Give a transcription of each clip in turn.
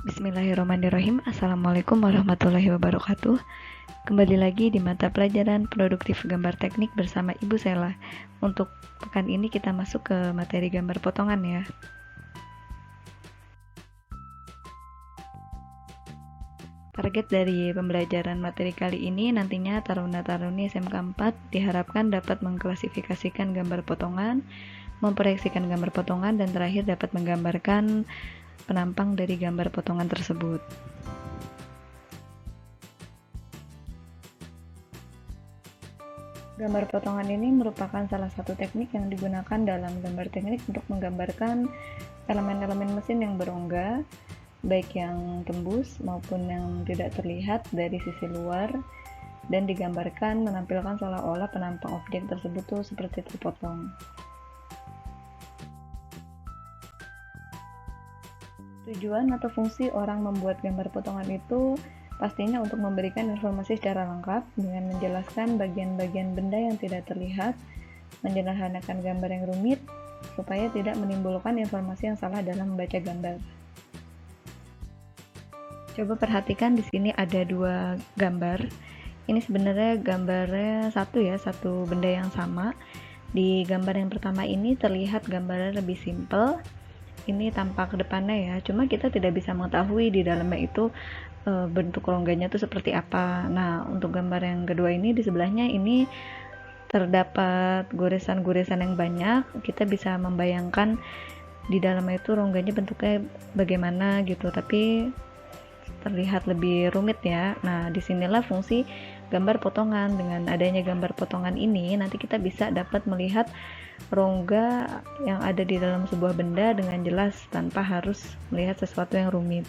Bismillahirrahmanirrahim. Assalamualaikum warahmatullahi wabarakatuh. Kembali lagi di mata pelajaran produktif gambar teknik bersama Ibu Sela. Untuk pekan ini kita masuk ke materi gambar potongan ya. Target dari pembelajaran materi kali ini nantinya taruna-taruni SMK 4 diharapkan dapat mengklasifikasikan gambar potongan, memproyeksikan gambar potongan, dan terakhir dapat menggambarkan penampang dari gambar potongan tersebut. Gambar potongan ini merupakan salah satu teknik yang digunakan dalam gambar teknik untuk menggambarkan elemen-elemen mesin yang berongga, baik yang tembus maupun yang tidak terlihat dari sisi luar, dan digambarkan menampilkan seolah-olah penampang objek tersebut tuh seperti terpotong. Tujuan atau fungsi orang membuat gambar potongan itu pastinya untuk memberikan informasi secara lengkap dengan menjelaskan bagian-bagian benda yang tidak terlihat, menyederhanakan gambar yang rumit, supaya tidak menimbulkan informasi yang salah dalam membaca gambar. Coba perhatikan di sini ada dua gambar. Ini sebenarnya gambarnya satu benda yang sama. Di gambar yang pertama ini terlihat gambarnya lebih simpel. Ini tampak depannya ya, cuma kita tidak bisa mengetahui di dalamnya itu bentuk rongganya itu seperti apa. Nah, untuk gambar yang kedua ini di sebelahnya ini terdapat goresan-goresan yang banyak. Kita bisa membayangkan di dalamnya itu rongganya bentuknya bagaimana gitu, tapi terlihat lebih rumit ya. Nah, disinilah fungsi gambar potongan. Dengan adanya gambar potongan ini, nanti kita bisa dapat melihat rongga yang ada di dalam sebuah benda dengan jelas tanpa harus melihat sesuatu yang rumit.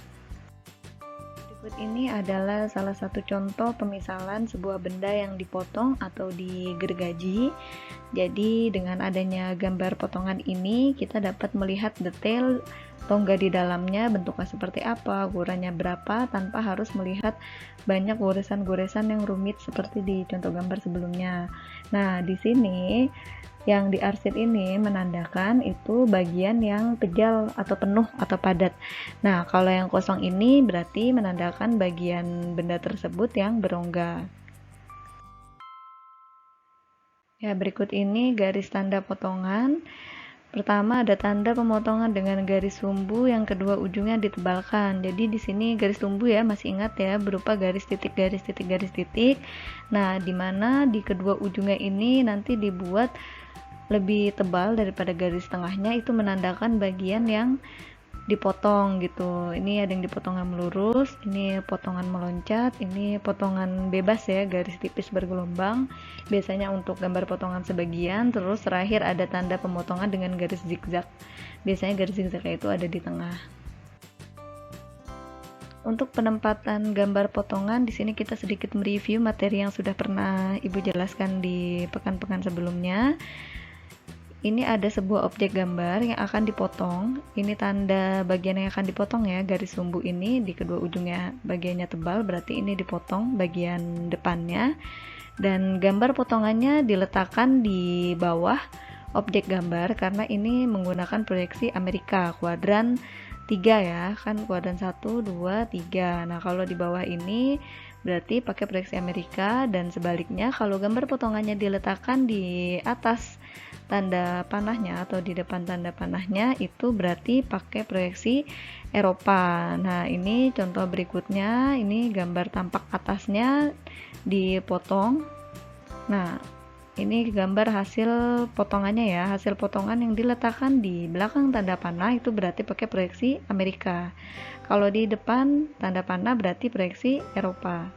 Berikut ini adalah salah satu contoh pemisalan sebuah benda yang dipotong atau digergaji. Jadi dengan adanya gambar potongan ini, kita dapat melihat detail rongga di dalamnya, bentuknya seperti apa, ukurannya berapa, tanpa harus melihat banyak goresan-goresan yang rumit seperti di contoh gambar sebelumnya. Nah, di sini yang diarsir ini menandakan itu bagian yang pejal atau penuh atau padat. Nah, kalau yang kosong ini berarti menandakan bagian benda tersebut yang berongga. Ya, berikut ini garis tanda potongan. Pertama ada tanda pemotongan dengan garis sumbu, yang kedua ujungnya ditebalkan. Jadi di sini garis sumbu ya, masih ingat ya, berupa garis titik garis titik garis titik. Nah, di mana di kedua ujungnya ini nanti dibuat lebih tebal daripada garis tengahnya, itu menandakan bagian yang dipotong gitu. Ini ada yang dipotong melurus, ini potongan meloncat, ini potongan bebas ya, garis tipis bergelombang. Biasanya untuk gambar potongan sebagian, terus terakhir ada tanda pemotongan dengan garis zigzag. Biasanya garis zigzag itu ada di tengah. Untuk penempatan gambar potongan, di sini kita sedikit mereview materi yang sudah pernah Ibu jelaskan di pekan-pekan sebelumnya. Ini ada sebuah objek gambar yang akan dipotong. Ini tanda bagian yang akan dipotong ya, garis sumbu ini di kedua ujungnya bagiannya tebal, berarti ini dipotong bagian depannya. Dan gambar potongannya diletakkan di bawah objek gambar karena ini menggunakan proyeksi Amerika, kuadran 3 ya, kan kuadran 1, 2, 3. Nah, kalau di bawah ini berarti pakai proyeksi Amerika, dan sebaliknya kalau gambar potongannya diletakkan di atas tanda panahnya atau di depan tanda panahnya, itu berarti pakai proyeksi Eropa. Nah, ini contoh berikutnya, ini gambar tampak atasnya dipotong. Nah, ini gambar hasil potongannya ya, hasil potongan yang diletakkan di belakang tanda panah itu berarti pakai proyeksi Amerika. Kalau di depan tanda panah berarti proyeksi Eropa.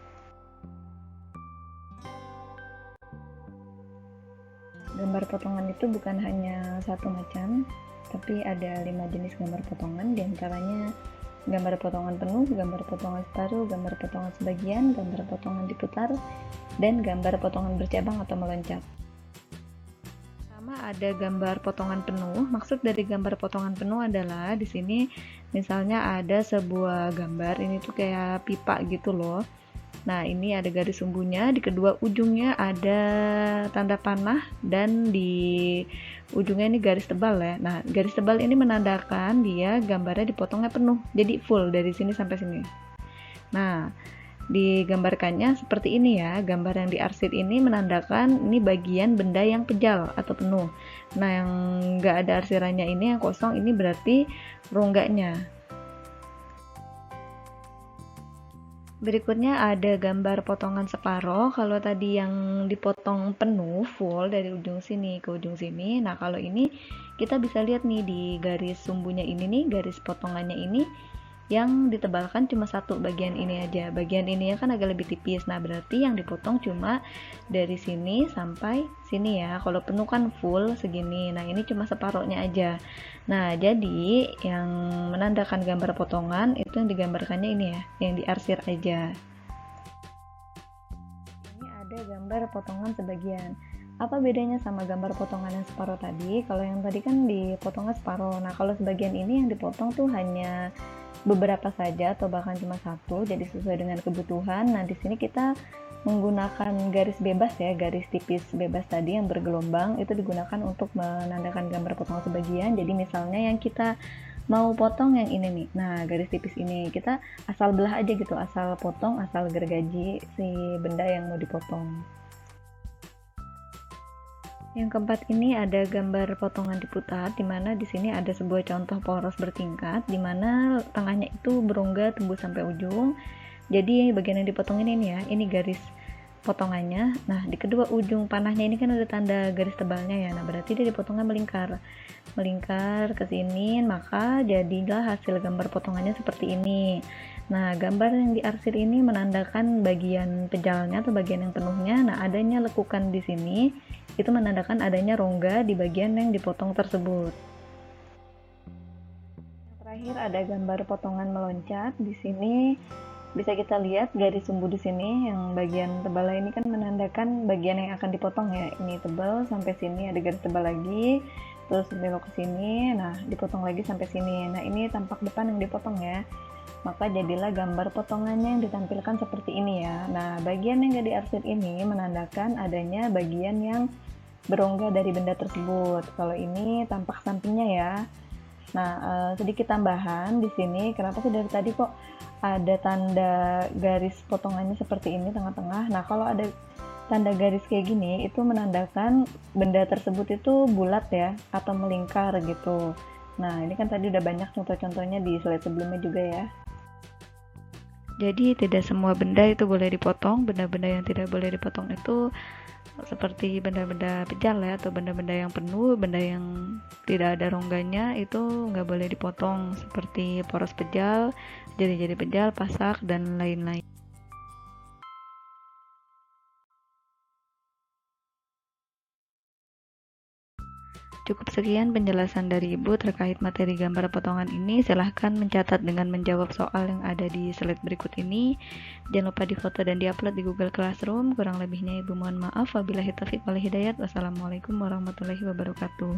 Gambar potongan itu bukan hanya satu macam, tapi ada 5 jenis gambar potongan, diantaranya gambar potongan penuh, gambar potongan separuh, gambar potongan sebagian, gambar potongan diputar, dan gambar potongan bercabang atau meloncat. Pertama ada gambar potongan penuh. Maksud dari gambar potongan penuh adalah di sini misalnya ada sebuah gambar, ini tuh kayak pipa gitu loh. Nah, ini ada garis sumbunya, di kedua ujungnya ada tanda panah, dan di ujungnya ini garis tebal ya. Nah, garis tebal ini menandakan dia gambarnya dipotongnya penuh, jadi full dari sini sampai sini. Nah, digambarkannya seperti ini ya, gambar yang diarsir ini menandakan ini bagian benda yang pejal atau penuh. Nah, yang nggak ada arsirannya ini, yang kosong ini berarti rongganya. Berikutnya ada gambar potongan separoh. Kalau tadi yang dipotong penuh full dari ujung sini ke ujung sini, nah kalau ini kita bisa lihat nih di garis sumbunya ini nih, garis potongannya ini yang ditebalkan cuma satu bagian ini aja. Bagian ini ya kan agak lebih tipis. Nah, berarti yang dipotong cuma dari sini sampai sini ya. Kalau penuh kan full segini. Nah, ini cuma separohnya aja. Nah, jadi yang menandakan gambar potongan itu yang digambarkannya ini ya, yang diarsir aja. Ini ada gambar potongan sebagian. Apa bedanya sama gambar potongan yang separoh tadi? Kalau yang tadi kan dipotongnya separoh. Nah, kalau sebagian ini yang dipotong tuh hanya beberapa saja atau bahkan cuma satu, jadi sesuai dengan kebutuhan. Nah, di sini kita menggunakan garis bebas ya, garis tipis bebas tadi yang bergelombang itu digunakan untuk menandakan gambar potongan sebagian. Jadi misalnya yang kita mau potong yang ini nih, nah garis tipis ini kita asal belah aja gitu, asal potong, asal gergaji si benda yang mau dipotong. Yang keempat ini ada gambar potongan diputar, di mana di sini ada sebuah contoh poros bertingkat, di mana tengahnya itu berongga tembus sampai ujung. Jadi bagian yang dipotong ini ya, ini garis potongannya. Nah, di kedua ujung panahnya ini kan ada tanda garis tebalnya ya. Nah, berarti dia dipotongnya melingkar ke sini, maka jadilah hasil gambar potongannya seperti ini. Nah, gambar yang diarsir ini menandakan bagian pejalnya atau bagian yang penuhnya. Nah, adanya lekukan di sini itu menandakan adanya rongga di bagian yang dipotong tersebut. Terakhir ada gambar potongan meloncat. Di sini bisa kita lihat garis sumbu di sini, yang bagian tebal ini kan menandakan bagian yang akan dipotong ya. Ini tebal sampai sini, ada garis tebal lagi, terus belok ke sini, nah dipotong lagi sampai sini. Nah, ini tampak depan yang dipotong ya. Maka jadilah gambar potongannya yang ditampilkan seperti ini ya. Nah, bagian yang gak diarsir ini menandakan adanya bagian yang berongga dari benda tersebut. Kalau ini tampak sampingnya ya. Nah, sedikit tambahan di sini, kenapa sih dari tadi kok ada tanda garis potongannya seperti ini tengah-tengah? Nah, kalau ada tanda garis kayak gini, itu menandakan benda tersebut itu bulat ya, atau melingkar gitu. Nah, ini kan tadi udah banyak contoh-contohnya di slide sebelumnya juga ya. Jadi tidak semua benda itu boleh dipotong. Benda-benda yang tidak boleh dipotong itu seperti benda-benda pejal ya, atau benda-benda yang penuh, benda yang tidak ada rongganya itu nggak boleh dipotong, seperti poros pejal, jari-jari pejal, pasak, dan lain-lain. Cukup sekian penjelasan dari Ibu terkait materi gambar potongan ini. Silahkan mencatat dengan menjawab soal yang ada di slide berikut ini. Jangan lupa difoto dan diupload di Google Classroom. Kurang lebihnya Ibu mohon maaf. Wabillahi taufiq wal hidayah. Wassalamualaikum warahmatullahi wabarakatuh.